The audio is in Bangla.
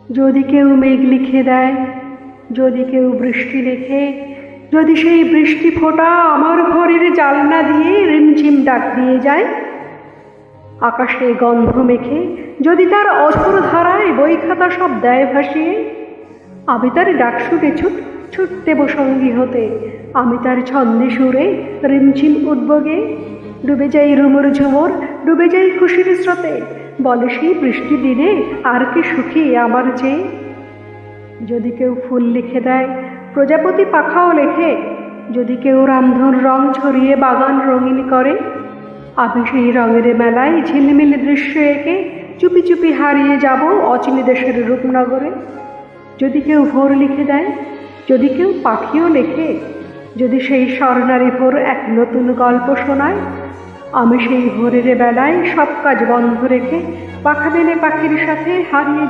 যদি কেউ মেঘ লিখে দেয়, যদি কেউ বৃষ্টি লেখে, যদি সেই বৃষ্টি ফোঁটা আমার ঘরের জানলা দিয়ে রিমঝিম ডাক দিয়ে যায়, আকাশে গন্ধ মেখে যদি তার অঝোর ধারায় বই খাতা সব দেয় ভাসিয়ে, আমি তার ডাক শুনে ছুট দেব সঙ্গী হতে, আমি তার ছন্দে সুরে রিমঝিম উদ্যোগে ডুবে যাই রুমুর ঝুমুর, ডুবে যাই খুশির স্রোতে, বলে সেই বৃষ্টি দিনে আর কি সুখী আমার চেয়ে। যদি কেউ ফুল লিখে দেয়, প্রজাপতি পাখাও লেখে, যদি কেউ রামধন রং ছড়িয়ে বাগান রঙিন করে, আমি সেই রঙের মেলায় ঝিলমিল দৃশ্য এঁকে চুপি চুপি হারিয়ে যাব অচিনি দেশের রূপনগরে। যদি কেউ ভোর লিখে দেয়, যদি কেউ পাখিও লেখে, যদি সেই স্বর্ণালী ভোর এক নতুন গল্প শোনায়, আমি সেই ভোরের বেলায় সব কাজ বন্ধ রেখে পাখা মেলে পাখির সাথে হারিয়ে যাব